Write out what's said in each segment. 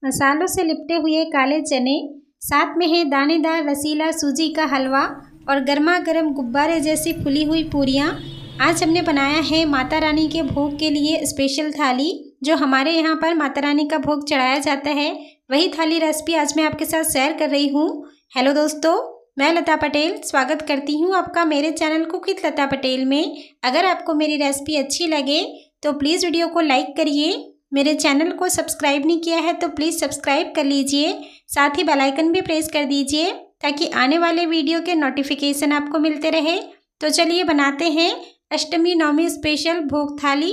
मसालों से लिपटे हुए काले चने, साथ में है दानेदार रसीला सूजी का हलवा और गर्मा गर्म गुब्बारे जैसी फुली हुई पूरियाँ। आज हमने बनाया है माता रानी के भोग के लिए स्पेशल थाली, जो हमारे यहाँ पर माता रानी का भोग चढ़ाया जाता है। वही थाली रेसिपी आज मैं आपके साथ शेयर कर रही हूँ। हेलो दोस्तों, मैं लता पटेल स्वागत करती हूँ आपका मेरे चैनल कुक विद लता पटेल में। अगर आपको मेरी रेसिपी अच्छी लगे तो प्लीज़ वीडियो को लाइक करिए। मेरे चैनल को सब्सक्राइब नहीं किया है तो प्लीज़ सब्सक्राइब कर लीजिए। साथ ही बेल आइकन भी प्रेस कर दीजिए ताकि आने वाले वीडियो के नोटिफिकेशन आपको मिलते रहे। तो चलिए बनाते हैं अष्टमी नवमी स्पेशल भोग थाली।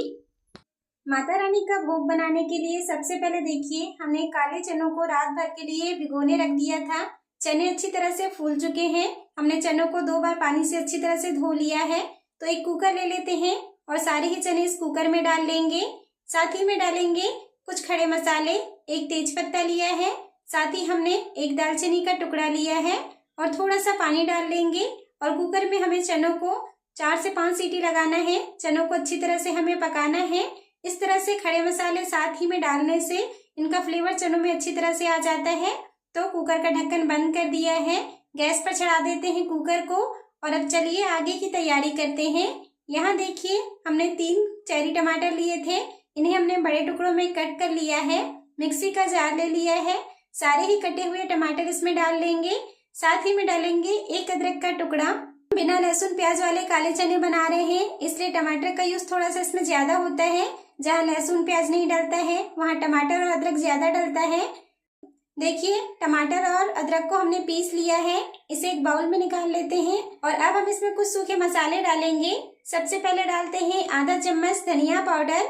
माता रानी का भोग बनाने के लिए सबसे पहले देखिए, हमने काले चनों को रात भर के लिए भिगोने रख दिया था। चने अच्छी तरह से फूल चुके हैं। हमने चनों को 2 बार पानी से अच्छी तरह से धो लिया है। तो एक कुकर ले लेते हैं और सारे ही चने इस कुकर में डाल लेंगे। साथ ही में डालेंगे कुछ खड़े मसाले, एक तेजपत्ता लिया है, साथ ही हमने एक दालचीनी का टुकड़ा लिया है और थोड़ा सा पानी डाल लेंगे। और कुकर में हमें चनों को 4 से 5 सीटी लगाना है। चनों को अच्छी तरह से हमें पकाना है। इस तरह से खड़े मसाले साथ ही में डालने से इनका फ्लेवर चनों में अच्छी तरह से आ जाता है। तो कुकर का ढक्कन बंद कर दिया है, गैस पर चढ़ा देते हैं कुकर को। और अब चलिए आगे की तैयारी करते हैं। यहाँ देखिए, हमने 3 चेरी टमाटर लिए थे, इन्हें हमने बड़े टुकड़ों में कट कर लिया है। मिक्सी का जार ले लिया है, सारे ही कटे हुए टमाटर इसमें डाल लेंगे। साथ ही में डालेंगे एक अदरक का टुकड़ा। बिना लहसुन प्याज वाले काले चने बना रहे हैं, इसलिए टमाटर का यूज थोड़ा सा इसमें ज्यादा होता है। जहाँ लहसुन प्याज नहीं डलता है वहाँ टमाटर और अदरक ज्यादा डलता है। देखिए, टमाटर और अदरक को हमने पीस लिया है, इसे एक बाउल में निकाल लेते हैं। और अब हम इसमें कुछ सूखे मसाले डालेंगे। सबसे पहले डालते हैं आधा चम्मच धनिया पाउडर,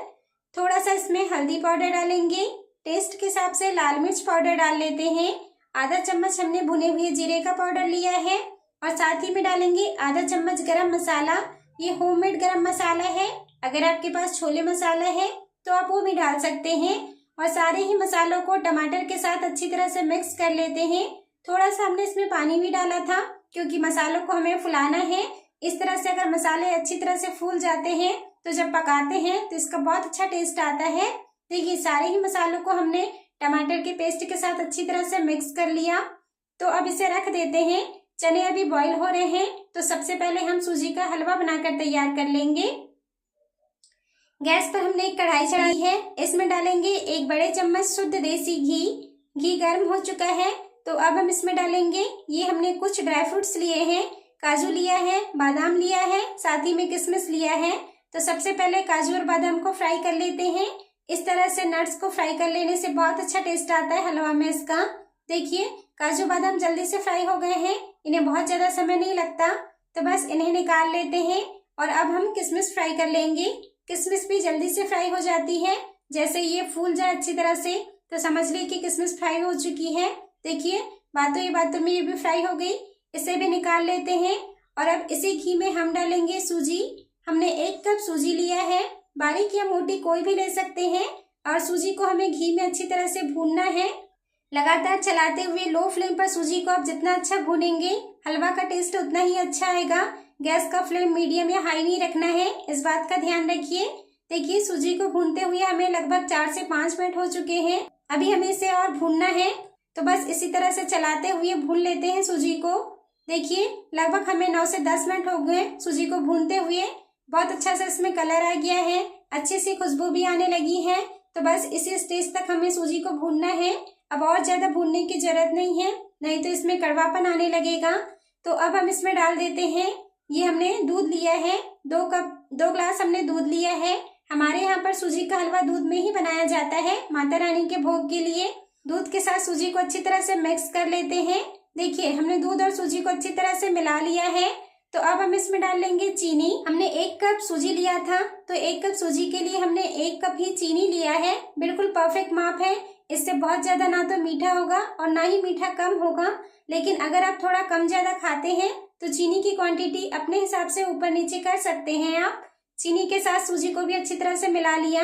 थोड़ा सा इसमें हल्दी पाउडर डालेंगे, टेस्ट के हिसाब से लाल मिर्च पाउडर डाल लेते हैं। आधा चम्मच हमने भुने हुए जीरे का पाउडर लिया है और साथ ही में डालेंगे आधा चम्मच गरम मसाला। ये होममेड गरम मसाला है, अगर आपके पास छोले मसाला है तो आप वो भी डाल सकते हैं। और सारे ही मसालों को टमाटर के साथ अच्छी तरह से मिक्स कर लेते हैं। थोड़ा सा हमने इसमें पानी भी डाला था क्योंकि मसालों को हमें फुलाना है। इस तरह से अगर मसाले अच्छी तरह से फूल जाते हैं तो जब पकाते हैं तो इसका बहुत अच्छा टेस्ट आता है। देखिए, सारे ही मसालों को हमने टमाटर के पेस्ट के साथ अच्छी तरह से मिक्स कर लिया। तो अब इसे रख देते हैं। चने अभी बॉईल हो रहे हैं, तो सबसे पहले हम सूजी का हलवा बनाकर तैयार कर लेंगे। गैस पर हमने एक कढ़ाई चढ़ाई है, इसमें डालेंगे 1 बड़े चम्मच शुद्ध देसी घी। घी गर्म हो चुका है तो अब हम इसमें डालेंगे, ये हमने कुछ ड्राई फ्रूट्स लिए हैं, काजू लिया है, बादाम लिया है, साथ ही में किशमिश लिया है। तो सबसे पहले काजू और बादाम को फ्राई कर लेते हैं। इस तरह से नट्स को फ्राई कर लेने से बहुत अच्छा टेस्ट आता है हलवा में इसका। देखिए, काजू बादाम जल्दी से फ्राई हो गए हैं, इन्हें बहुत ज्यादा समय नहीं लगता, तो बस इन्हें निकाल लेते हैं। और अब हम किशमिश फ्राई कर लेंगे। किशमिश भी जल्दी से फ्राई हो जाती है, जैसे ये फूल जाए अच्छी तरह से तो समझ ली कि किशमिश फ्राई हो चुकी है। देखिए, बातों में ये भी फ्राई हो गई, इसे भी निकाल लेते हैं। और अब इसी घी में हम डालेंगे सूजी। हमने 1 कप सूजी लिया है, बारीक या मोटी कोई भी ले सकते हैं। और सूजी को हमें घी में अच्छी तरह से भूनना है, लगातार चलाते हुए लो फ्लेम पर। सूजी को आप जितना अच्छा भूनेंगे हलवा का टेस्ट उतना ही अच्छा आएगा। गैस का फ्लेम मीडियम या हाई नहीं रखना है, इस बात का ध्यान रखिए। देखिए, सूजी को भूनते हुए हमें लगभग 4 से 5 मिनट हो चुके हैं। अभी हमें इसे और भूनना है, तो बस इसी तरह से चलाते हुए भून लेते हैं सूजी को। देखिए, लगभग हमें 9 से 10 मिनट हो गए सूजी को भूनते हुए। बहुत अच्छा से इसमें कलर आ गया है, अच्छी सी खुशबू भी आने लगी है। तो बस इसी स्टेज तक हमें सूजी को भूनना है, अब और ज्यादा भूनने की जरूरत नहीं है, नहीं तो इसमें कड़वापन आने लगेगा। तो अब हम इसमें डाल देते हैं, ये हमने दूध लिया है, 2 ग्लास हमने दूध लिया है। हमारे यहाँ पर सूजी का हलवा दूध में ही बनाया जाता है माता रानी के भोग के लिए। दूध के साथ सूजी को अच्छी तरह से मिक्स कर लेते हैं। देखिए, हमने दूध और सूजी को अच्छी तरह से मिला लिया है। तो अब हम इसमें डाल लेंगे चीनी। हमने 1 कप सूजी लिया था, तो 1 कप सूजी के लिए हमने 1 कप ही चीनी लिया है। बिल्कुल परफेक्ट माप है, इससे बहुत ज्यादा ना तो मीठा होगा और ना ही मीठा कम होगा। लेकिन अगर आप थोड़ा कम ज्यादा खाते हैं तो चीनी की क्वांटिटी अपने हिसाब से ऊपर नीचे कर सकते हैं आप। चीनी के साथ सूजी को भी अच्छी तरह से मिला लिया।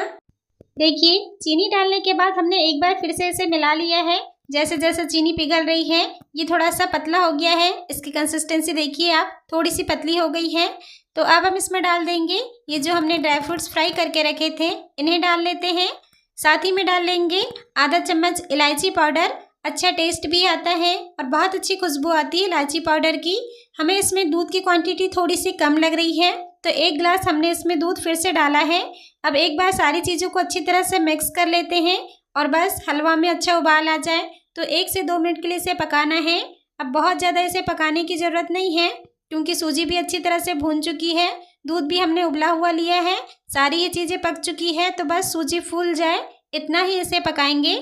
देखिए, चीनी डालने के बाद हमने एक बार फिर से इसे मिला लिया है। जैसे जैसे चीनी पिघल रही है, ये थोड़ा सा पतला हो गया है। इसकी कंसिस्टेंसी देखिए आप, थोड़ी सी पतली हो गई है। तो अब हम इसमें डाल देंगे ये जो हमने ड्राई फ्रूट्स फ्राई करके रखे थे, इन्हें डाल लेते हैं। साथ ही में डाल लेंगे आधा चम्मच इलायची पाउडर। अच्छा टेस्ट भी आता है और बहुत अच्छी खुशबू आती है इलायची पाउडर की। हमें इसमें दूध की क्वांटिटी थोड़ी सी कम लग रही है, तो 1 गिलास हमने इसमें दूध फिर से डाला है। अब एक बार सारी चीज़ों को अच्छी तरह से मिक्स कर लेते हैं और बस हलवा में अच्छा उबाल आ जाए तो 1 से 2 मिनट के लिए इसे पकाना है। अब बहुत ज़्यादा इसे पकाने की ज़रूरत नहीं है क्योंकि सूजी भी अच्छी तरह से भून चुकी है, दूध भी हमने उबला हुआ लिया है, सारी ये चीज़ें पक चुकी है। तो बस सूजी फूल जाए इतना ही इसे पकाएंगे।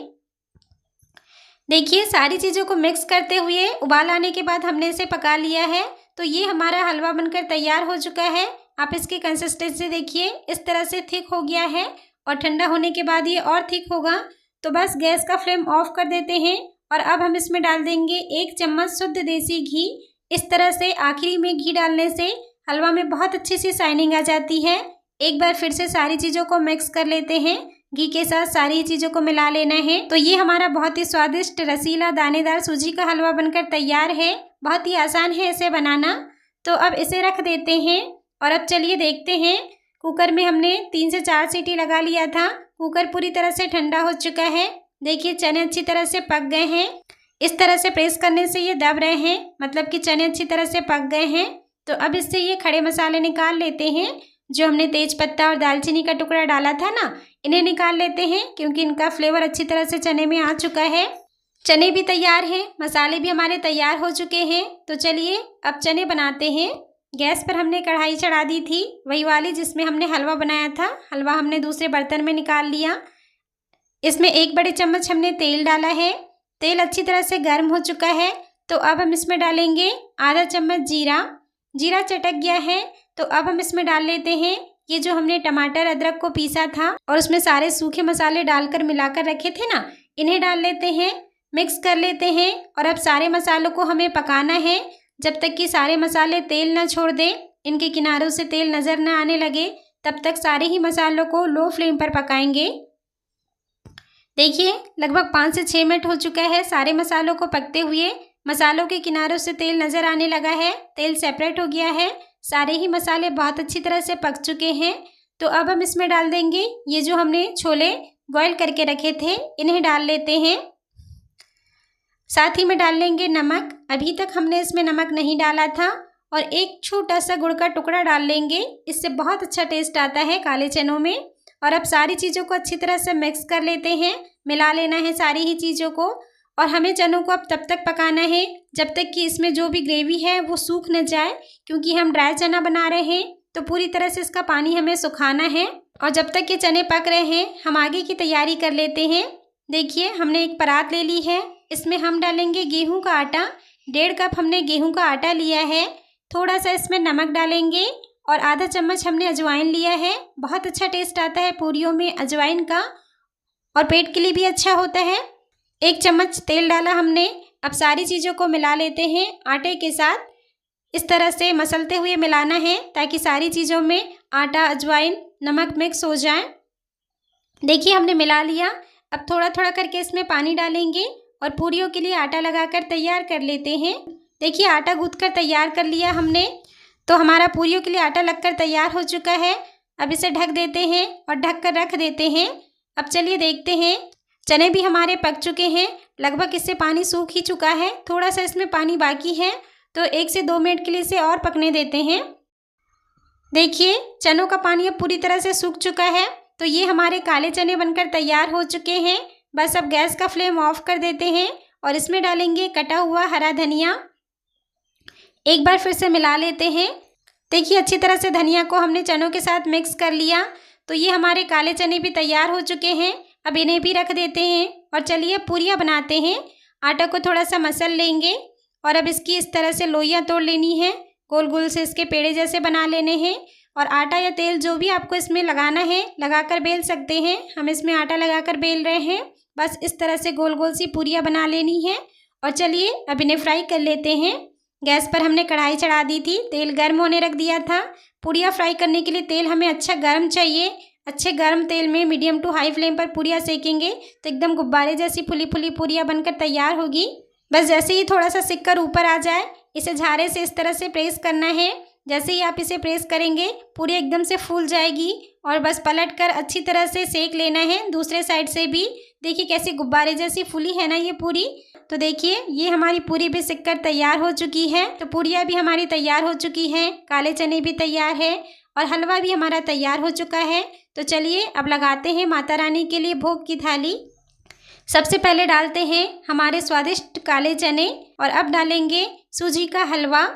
देखिए सारी चीज़ों को मिक्स करते हुए उबाल आने के बाद हमने इसे पका लिया है। तो ये हमारा हलवा बनकर तैयार हो चुका है। आप इसकी कंसिस्टेंसी देखिए, इस तरह से थिक हो गया है और ठंडा होने के बाद ये और थिक होगा। तो बस गैस का फ्लेम ऑफ कर देते हैं और अब हम इसमें डाल देंगे 1 चम्मच शुद्ध देसी घी। इस तरह से आखिरी में घी डालने से हलवा में बहुत अच्छी सी शाइनिंग आ जाती है। एक बार फिर से सारी चीज़ों को मिक्स कर लेते हैं, घी के साथ सारी चीज़ों को मिला लेना है। तो ये हमारा बहुत ही स्वादिष्ट रसीला दानेदार सूजी का हलवा बनकर तैयार है। बहुत ही आसान है इसे बनाना। तो अब इसे रख देते हैं और अब चलिए देखते हैं। कुकर में हमने 3 से 4 सीटी लगा लिया था। कुकर पूरी तरह से ठंडा हो चुका है। देखिए चने अच्छी तरह से पक गए हैं। इस तरह से प्रेस करने से ये दब रहे हैं, मतलब कि चने अच्छी तरह से पक गए हैं। तो अब इससे ये खड़े मसाले निकाल लेते हैं। जो हमने तेज पत्ता और दालचीनी का टुकड़ा डाला था ना, इन्हें निकाल लेते हैं क्योंकि इनका फ्लेवर अच्छी तरह से चने में आ चुका है। चने भी तैयार हैं, मसाले भी हमारे तैयार हो चुके हैं। तो चलिए अब चने बनाते हैं। गैस पर हमने कढ़ाई चढ़ा दी थी, वही वाली जिसमें हमने हलवा बनाया था। हलवा हमने दूसरे बर्तन में निकाल लिया। इसमें 1 बड़े चम्मच हमने तेल डाला है। तेल अच्छी तरह से गर्म हो चुका है। तो अब हम इसमें डालेंगे आधा चम्मच जीरा। जीरा चटक गया है तो अब हम इसमें डाल लेते हैं ये जो हमने टमाटर अदरक को पीसा था और उसमें सारे सूखे मसाले डालकर मिलाकर रखे थे ना, इन्हें डाल लेते हैं, मिक्स कर लेते हैं। और अब सारे मसालों को हमें पकाना है जब तक कि सारे मसाले तेल ना छोड़ दें, इनके किनारों से तेल नज़र ना आने लगे, तब तक सारे ही मसालों को लो फ्लेम पर पकाएंगे। देखिए लगभग 5 से 6 मिनट हो चुका है सारे मसालों को पकते हुए। मसालों के किनारों से तेल नज़र आने लगा है, तेल सेपरेट हो गया है, सारे ही मसाले बहुत अच्छी तरह से पक चुके हैं। तो अब हम इसमें डाल देंगे ये जो हमने छोले बॉईल करके रखे थे, इन्हें डाल लेते हैं। साथ ही में डाल लेंगे नमक। अभी तक हमने इसमें नमक नहीं डाला था। और एक छोटा सा गुड़ का टुकड़ा डाल लेंगे, इससे बहुत अच्छा टेस्ट आता है काले चनों में। और अब सारी चीज़ों को अच्छी तरह से मिक्स कर लेते हैं, मिला लेना है सारी ही चीज़ों को। और हमें चनों को अब तब तक पकाना है जब तक कि इसमें जो भी ग्रेवी है वो सूख न जाए, क्योंकि हम ड्राई चना बना रहे हैं तो पूरी तरह से इसका पानी हमें सुखाना है। और जब तक ये चने पक रहे हैं हम आगे की तैयारी कर लेते हैं। देखिए हमने एक परात ले ली है, इसमें हम डालेंगे गेहूं का आटा। 1.5 कप हमने गेहूं का आटा लिया है। थोड़ा सा इसमें नमक डालेंगे और आधा चम्मच हमने अजवाइन लिया है। बहुत अच्छा टेस्ट आता है पूरियों में अजवाइन का और पेट के लिए भी अच्छा होता है। 1 चम्मच तेल डाला हमने। अब सारी चीज़ों को मिला लेते हैं आटे के साथ। इस तरह से मसलते हुए मिलाना है ताकि सारी चीज़ों में आटा, अजवाइन, नमक मिक्स हो जाए। देखिए हमने मिला लिया। अब थोड़ा थोड़ा करके इसमें पानी डालेंगे और पूरियों के लिए आटा लगाकर तैयार कर लेते हैं। देखिए आटा गूँथ कर तैयार कर लिया हमने, तो हमारा पूरियों के लिए आटा लगकर तैयार हो चुका है। अब इसे ढक देते हैं और ढक कर रख देते हैं। अब चलिए देखते हैं, चने भी हमारे पक चुके हैं, लगभग इससे पानी सूख ही चुका है, थोड़ा सा इसमें पानी बाकी है। तो 1 से 2 मिनट के लिए इसे और पकने देते हैं। देखिए चनों का पानी अब पूरी तरह से सूख चुका है। तो ये हमारे काले चने बनकर तैयार हो चुके हैं। बस अब गैस का फ्लेम ऑफ कर देते हैं और इसमें डालेंगे कटा हुआ हरा धनिया। एक बार फिर से मिला लेते हैं। देखिए अच्छी तरह से धनिया को हमने चनों के साथ मिक्स कर लिया। तो ये हमारे काले चने भी तैयार हो चुके हैं। अब इन्हें भी रख देते हैं और चलिए पूरियाँ बनाते हैं। आटा को थोड़ा सा मसल लेंगे और अब इसकी इस तरह से लोइयाँ तोड़ लेनी है, गोल गोल से इसके पेड़े जैसे बना लेने हैं। और आटा या तेल जो भी आपको इसमें लगाना है लगाकर बेल सकते हैं। हम इसमें आटा लगाकर बेल रहे हैं। बस इस तरह से गोल गोल सी पूरियाँ बना लेनी है। और चलिए अब इन्हें फ्राई कर लेते हैं। गैस पर हमने कढ़ाई चढ़ा दी थी, तेल गर्म होने रख दिया था। पूरियाँ फ्राई करने के लिए तेल हमें अच्छा गर्म चाहिए। अच्छे गर्म तेल में मीडियम टू हाई फ्लेम पर पूरियाँ सेकेंगे तो एकदम गुब्बारे जैसी फुली फुली पूरियाँ बनकर तैयार होगी। बस जैसे ही थोड़ा सा सिक कर ऊपर आ जाए, इसे झारे से इस तरह से प्रेस करना है जैसे ही आप इसे प्रेस करेंगे पूरी एकदम से फूल जाएगी और बस पलटकर अच्छी तरह से सेक लेना है। दूसरे साइड से भी देखिए कैसी गुब्बारे जैसी फूली है ना ये पूरी। तो देखिए ये हमारी पूरी भी सिककर तैयार हो चुकी है। तो पूरियाँ भी हमारी तैयार हो चुकी हैं, काले चने भी तैयार है और हलवा भी हमारा तैयार हो चुका है। तो चलिए अब लगाते हैं माता रानी के लिए भोग की थाली। सबसे पहले डालते हैं हमारे स्वादिष्ट काले चने और अब डालेंगे सूजी का हलवा।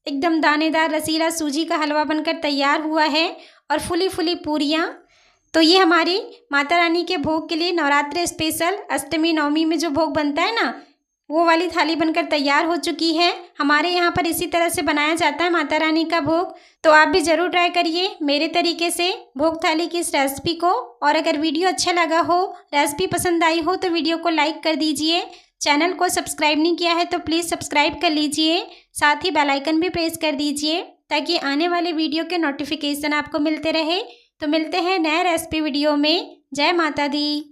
एकदम दानेदार रसीला सूजी का हलवा बनकर तैयार हुआ है और फूली फूली पूरियाँ। तो ये हमारी माता रानी के भोग के लिए नवरात्रि स्पेशल अष्टमी नवमी में जो भोग बनता है ना, वो वाली थाली बनकर तैयार हो चुकी है। हमारे यहाँ पर इसी तरह से बनाया जाता है माता रानी का भोग। तो आप भी ज़रूर ट्राई करिए मेरे तरीके से भोग थाली की इस रेसिपी को। और अगर वीडियो अच्छा लगा हो, रेसिपी पसंद आई हो तो वीडियो को लाइक कर दीजिए। चैनल को सब्सक्राइब नहीं किया है तो प्लीज़ सब्सक्राइब कर लीजिए। साथ ही बेल आइकन भी प्रेस कर दीजिए ताकि आने वाले वीडियो के नोटिफिकेशन आपको मिलते रहे। तो मिलते हैं नए रेसिपी वीडियो में। जय माता दी।